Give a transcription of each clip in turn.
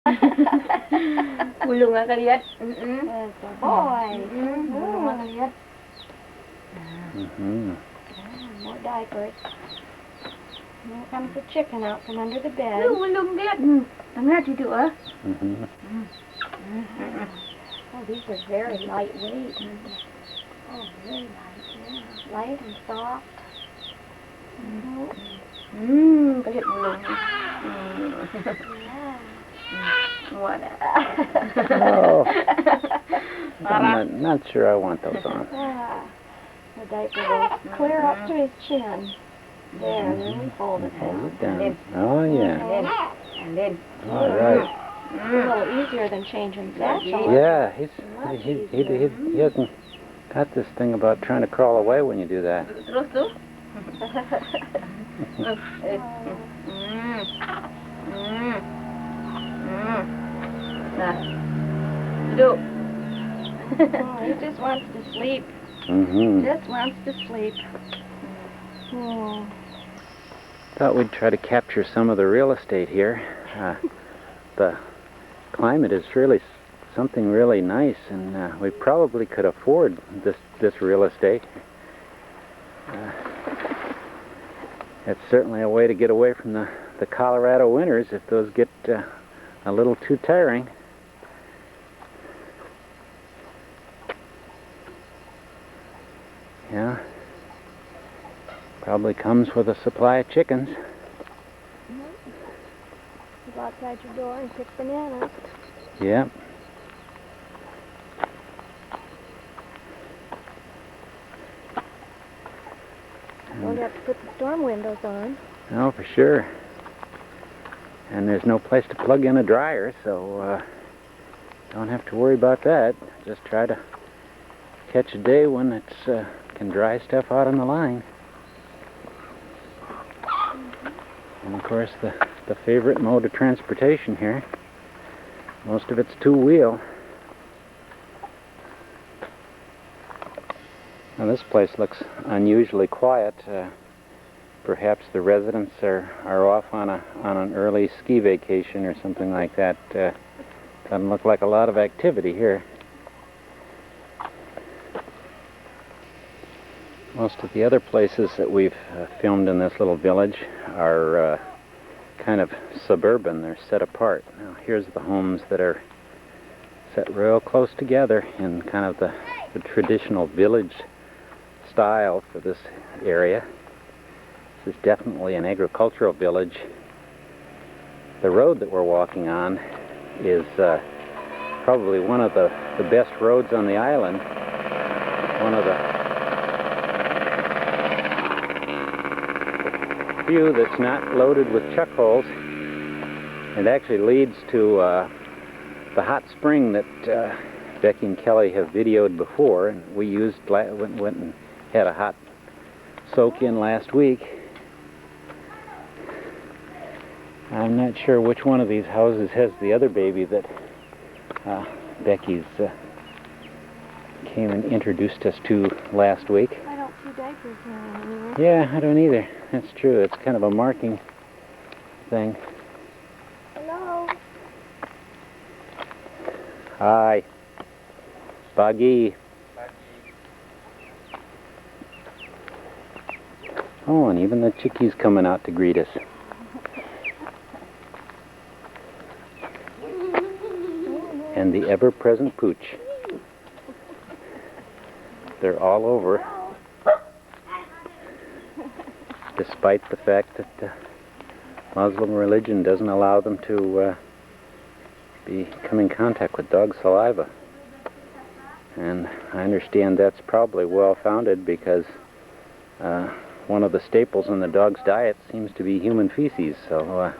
Bulong nga kaliat. That's a boy. Bulong nga kaliat. More diapers. Here comes the chicken out from under the bed. Bulong liat. Ang nga dito ah. Oh, these are very lightweight. Oh, very light, yeah. Light and soft. Kaliat bulong. Yeah. What? Oh, I'm not sure I want those on. The diaper goes clear up to his chin. There, and then we fold it Hold down. it down. Oh, yeah. And then. All right. It's a little easier than changing Satchel. Yeah, he hasn't got this thing about trying to crawl away when you do that. Terus tuh. Nah. Duduk. Oh, he just wants to sleep. Just wants to sleep. Oh. Thought we'd try to capture some of the real estate here. The climate is really something really nice, and we probably could afford this real estate. It's certainly a way to get away from the Colorado winters if those get a little too tiring. Yeah. Probably comes with a supply of chickens. Go outside your door and pick bananas. Yeah. Don't have to put the storm windows on. Oh, for sure. And there's no place to plug in a dryer, so don't have to worry about that. Just try to catch a day when it's can dry stuff out on the line. And of course the favorite mode of transportation here. Most of it's two-wheel. Now this place looks unusually quiet. Perhaps the residents are off on an early ski vacation or something like that. Doesn't look like a lot of activity here. Most of the other places that we've filmed in this little village are kind of suburban. They're set apart. Now here's the homes that are set real close together in kind of the traditional village style for this area. This is definitely an agricultural village. The road that we're walking on is probably one of the best roads on the island. One of the few that's not loaded with chuck holes. It actually leads to the hot spring that Becky and Kelly have videoed before, and we used went and had a hot soak in last week. I'm not sure which one of these houses has the other baby that Becky's came and introduced us to last week. I don't see diapers here anywhere. Yeah, I don't either. That's true. It's kind of a marking thing. Hello. Hi. Buggy. Oh, and even the chickies coming out to greet us. And the ever-present pooch. They're all over, despite the fact that Muslim religion doesn't allow them to come in contact with dog saliva. And I understand that's probably well-founded because one of the staples in the dog's diet seems to be human feces, so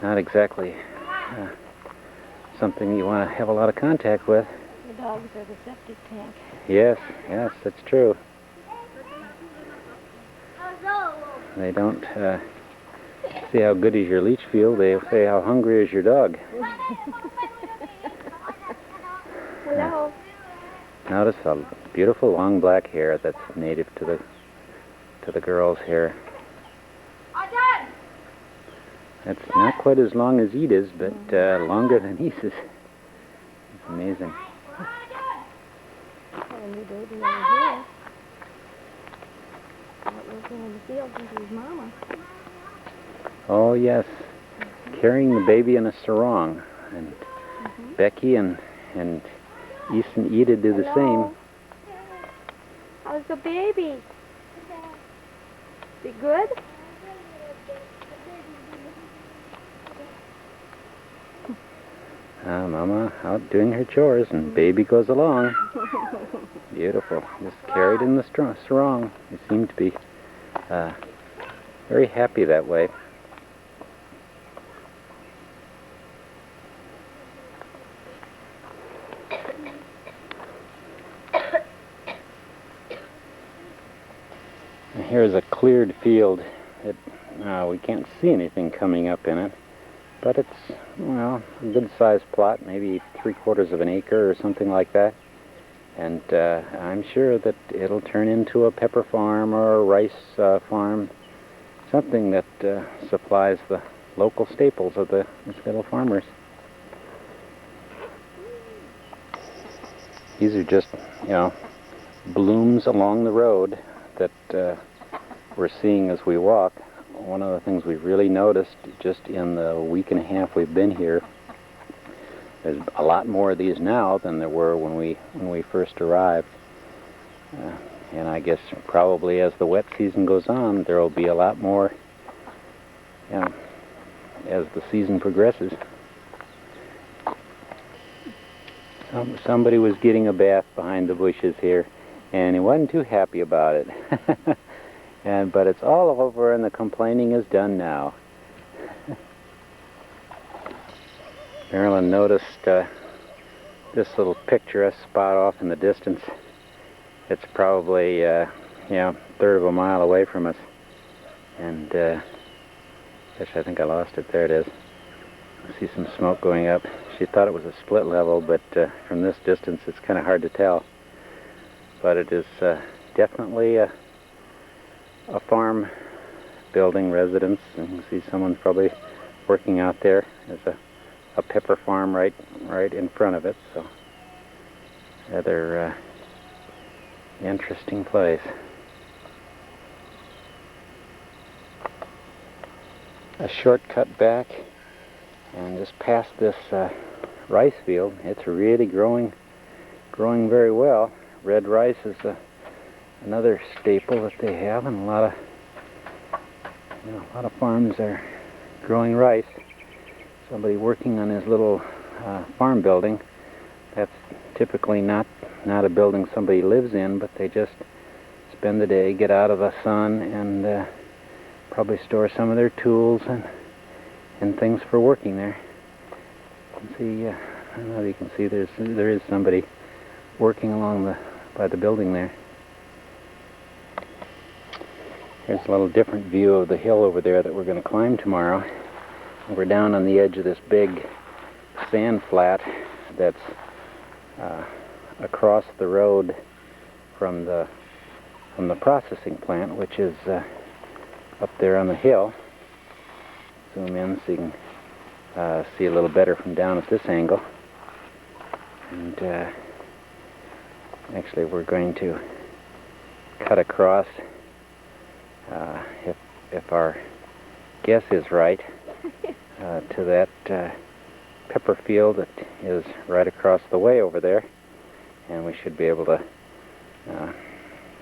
not exactly something you want to have a lot of contact with. The dogs are the septic tank. Yes, that's true. They don't say how good is your leach field, they say how hungry is your dog. Hello. Notice a beautiful long black hair that's native to the girls here. That's not quite as long as Edith's, but longer than Isa's. It's amazing. Got a new baby over here. Out working in the field with his mama. Oh yes, carrying the baby in a sarong, and Becky and Isa and Edith do the Hello. same. How's the baby? Is it good? Mama out doing her chores, and baby goes along. Beautiful. Just carried in the sarong. They seem to be very happy that way. And here's a cleared field. We can't see anything coming up in it, but it's, well, a good-sized plot, maybe 3/4 of an acre or something like that. And I'm sure that it'll turn into a pepper farm or a rice farm, something that supplies the local staples of these little farmers. These are just, blooms along the road that we're seeing as we walk. One of the things we've really noticed just in the week and a half we've been here, there's a lot more of these now than there were when we first arrived. And I guess probably as the wet season goes on, there will be a lot more as the season progresses. Somebody was getting a bath behind the bushes here, and he wasn't too happy about it. But it's all over, and the complaining is done now. Marilyn noticed this little picturesque spot off in the distance. It's probably, 1/3 of a mile away from us. And, I think I lost it. There it is. I see some smoke going up. She thought it was a split level, but from this distance it's kind of hard to tell. But it is definitely a farm building residence. And you can see someone's probably working out there. There's a pepper farm right in front of it, so rather interesting place. A shortcut back and just past this rice field. It's really growing very well. Red rice is another staple that they have, and a lot of farms are growing rice. Somebody working on his little farm building. That's typically not a building somebody lives in, but they just spend the day, get out of the sun, and probably store some of their tools and things for working there. You can see, I don't know if you can see, there is somebody working by the building there. Here's a little different view of the hill over there that we're going to climb tomorrow. We're down on the edge of this big sand flat that's across the road from the processing plant, which is up there on the hill. Zoom in so you can see a little better from down at this angle. And actually we're going to cut across, if our guess is right, to that pepper field that is right across the way over there, and we should be able to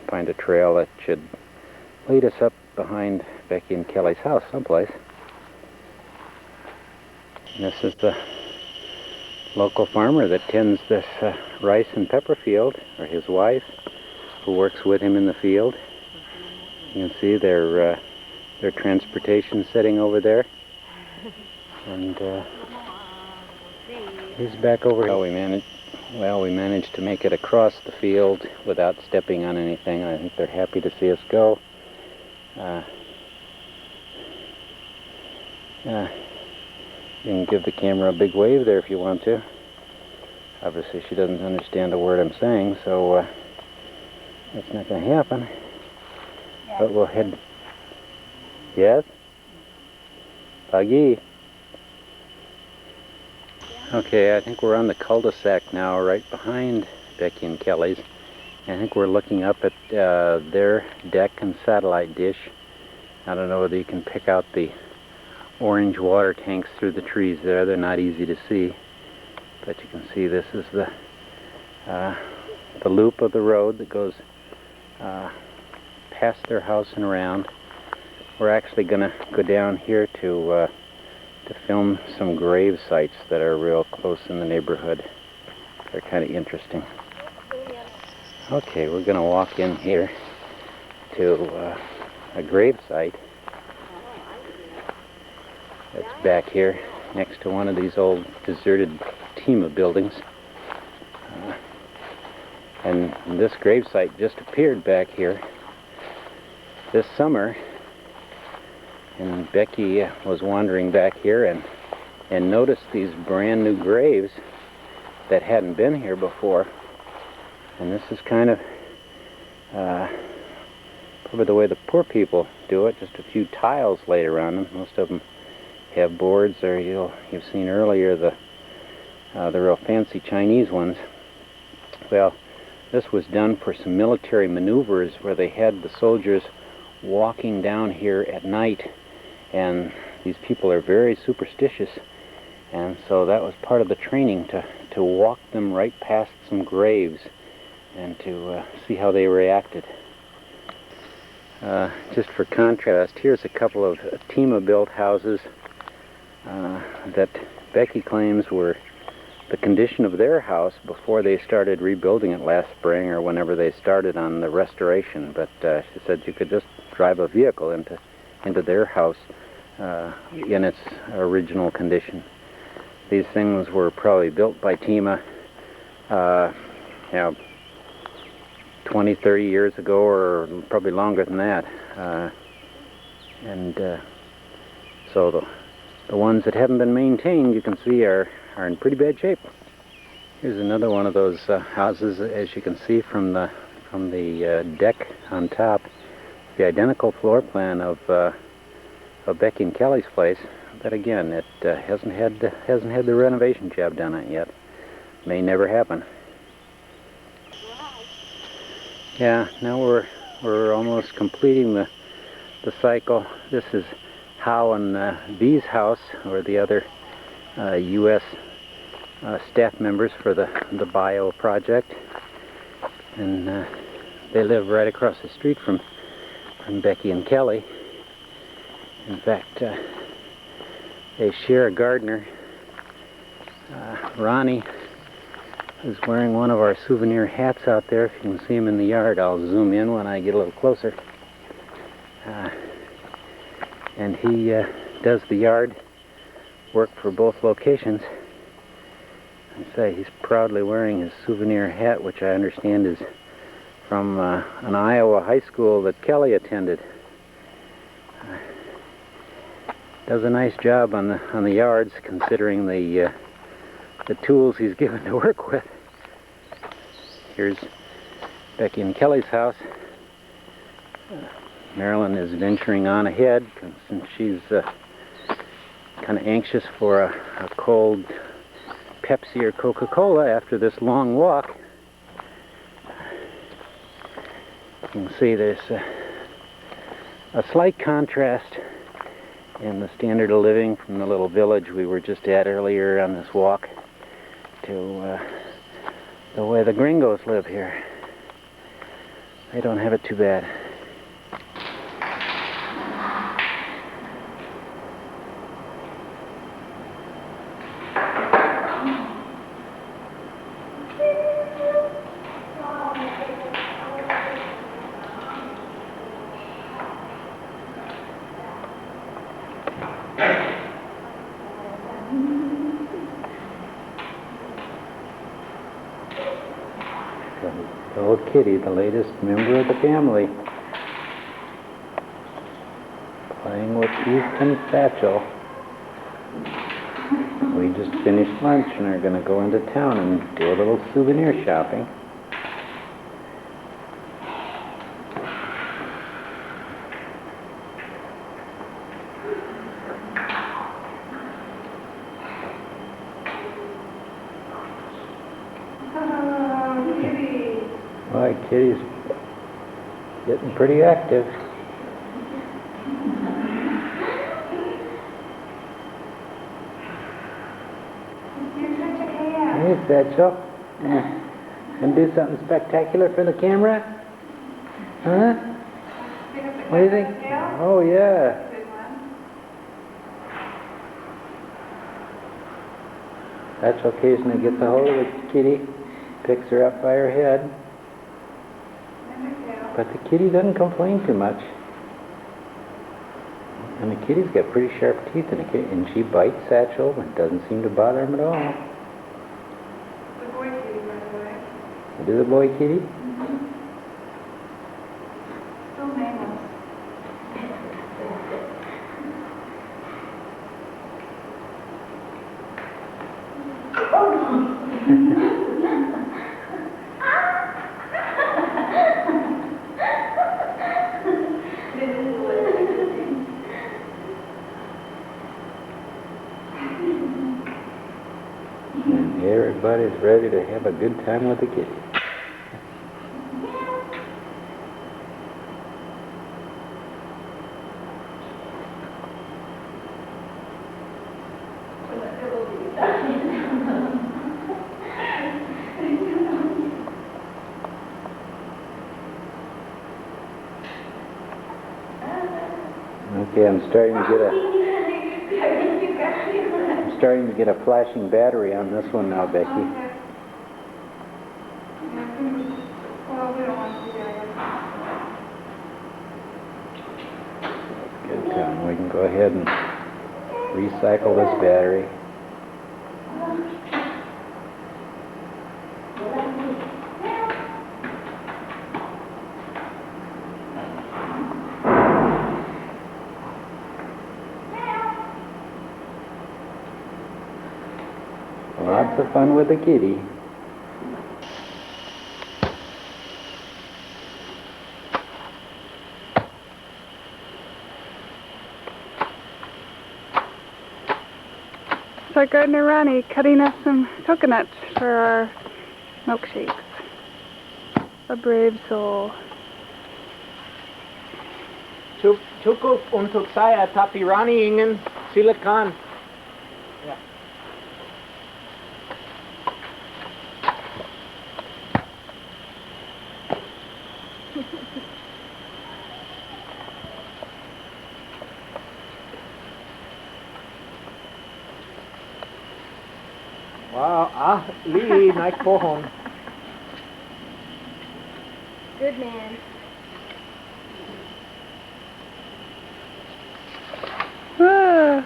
find a trail that should lead us up behind Becky and Kelly's house someplace. And this is the local farmer that tends this rice and pepper field, or his wife, who works with him in the field. You can see their transportation sitting over there. And he's back over here. We managed to make it across the field without stepping on anything. I think they're happy to see us go. You can give the camera a big wave there if you want to. Obviously she doesn't understand a word I'm saying, so that's not going to happen. Yes. But we'll head... Yes? Pagi. Okay, I think we're on the cul-de-sac now, right behind Becky and Kelly's. I think we're looking up at their deck and satellite dish. I don't know whether you can pick out the orange water tanks through the trees there. They're not easy to see, but you can see this is the loop of the road that goes past their house and around. We're actually going to go down here to film some grave sites that are real close in the neighborhood. They're kind of interesting. Okay, we're going to walk in here to a grave site that's back here next to one of these old deserted Tima buildings. And this grave site just appeared back here this summer, and Becky was wandering back here and noticed these brand new graves that hadn't been here before. And this is kind of probably the way the poor people do it, just a few tiles laid around them. Most of them have boards, or you've seen earlier the real fancy Chinese ones. Well, this was done for some military maneuvers where they had the soldiers walking down here at night, and these people are very superstitious, and so that was part of the training, to walk them right past some graves and to see how they reacted. Just for contrast, here's a couple of Tima-built houses that Becky claims were the condition of their house before they started rebuilding it last spring, or whenever they started on the restoration. But she said you could just drive a vehicle into their house in its original condition. These things were probably built by Tima 20, 30 years ago, or probably longer than that. So the ones that haven't been maintained, you can see, are in pretty bad shape. Here's another one of those houses, as you can see from the deck on top. The identical floor plan of Becky and Kelly's place, but again, it hasn't had the renovation job done on it yet. May never happen. Yeah, now we're almost completing the cycle. This is Howe and V's house, or the other U.S. Staff members for the bio project, and they live right across the street from Becky and Kelly. In fact, they share a gardener. Ronnie is wearing one of our souvenir hats out there. If you can see him in the yard, I'll zoom in when I get a little closer. And he does the yard work for both locations. I say he's proudly wearing his souvenir hat, which I understand is from an Iowa high school that Kelly attended. Does a nice job on the yards, considering the tools he's given to work with. Here's Becky and Kelly's house. Marilyn is venturing on ahead since she's kind of anxious for a cold Pepsi or Coca-Cola after this long walk. You can see there's a slight contrast in the standard of living from the little village we were just at earlier on this walk to the way the gringos live here. They don't have it too bad. Little Kitty, the latest member of the family, playing with Keith and Satchel. We just finished lunch and are going to go into town and do a little souvenir shopping. Oh, kitty. Boy, Kitty's getting pretty active. You're such a cat. Hey, Satchel. Gonna do something spectacular for the camera? Huh? Pick up the What do you think? tail. Oh, yeah. Good one. Satchel occasionally gets a hold of the kitty, picks her up by her head, And the tail. but the kitty doesn't complain too much. And the kitty's got pretty sharp teeth, and she bites Satchel, and it doesn't seem to bother him at all. The boy kitty, by the way. It is a boy kitty? So nameless. And everybody's ready to have a good time with the kitty. Okay, I'm starting to get a flashing battery on this one now, Becky. Okay. Well, we don't want to do that. Good time. We can go ahead and recycle this battery. Lots of fun with the kitty. It's our gardener Ronnie cutting us some coconuts for our milkshakes. A brave soul. Cukup untuk saya, tapi Rani ingin silakan. Wow, Lee, naik pohon. Good man. Wah,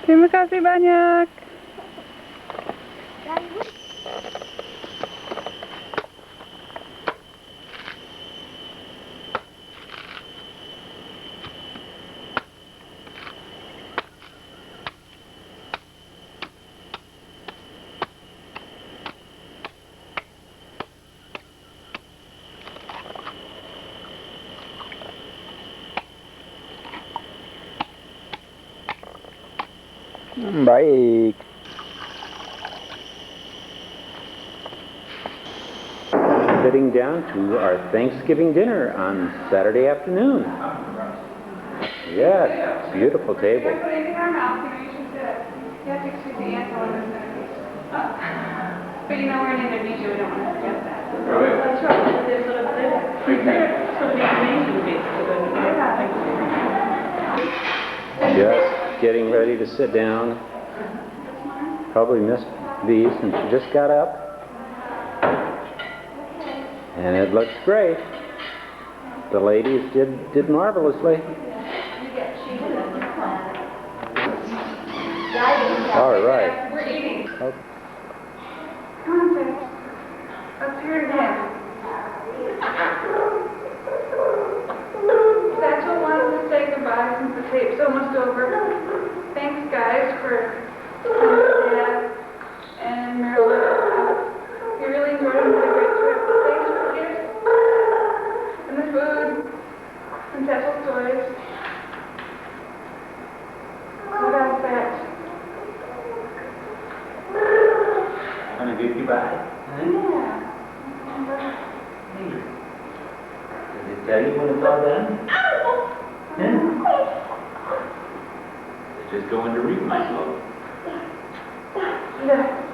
terima kasih banyak. Baik. Sitting down to our Thanksgiving dinner on Saturday afternoon. Yes, beautiful table. Put anything in our mouth, you should you have to excuse the ants all this. But you know we're in Indonesia, we don't want to forget that. That's right. There's sort of Just getting ready to sit down. Probably missed these, and she just got up. And it looks great. The ladies did marvelously. All right. We're eating. Oh, Come on, Sis. Up here again. Satchel wants to say goodbye since the tape's almost over. Thanks, guys, for Dad and Marilyn. We really enjoyed it. It was a great trip. Thanks for the gifts and the food and Satchel's toys. What else, Satch? good goodbye? Huh? Yeah. Hey. Did it tell you when it's all done? Huh? It's just going to reap, my love. Yeah.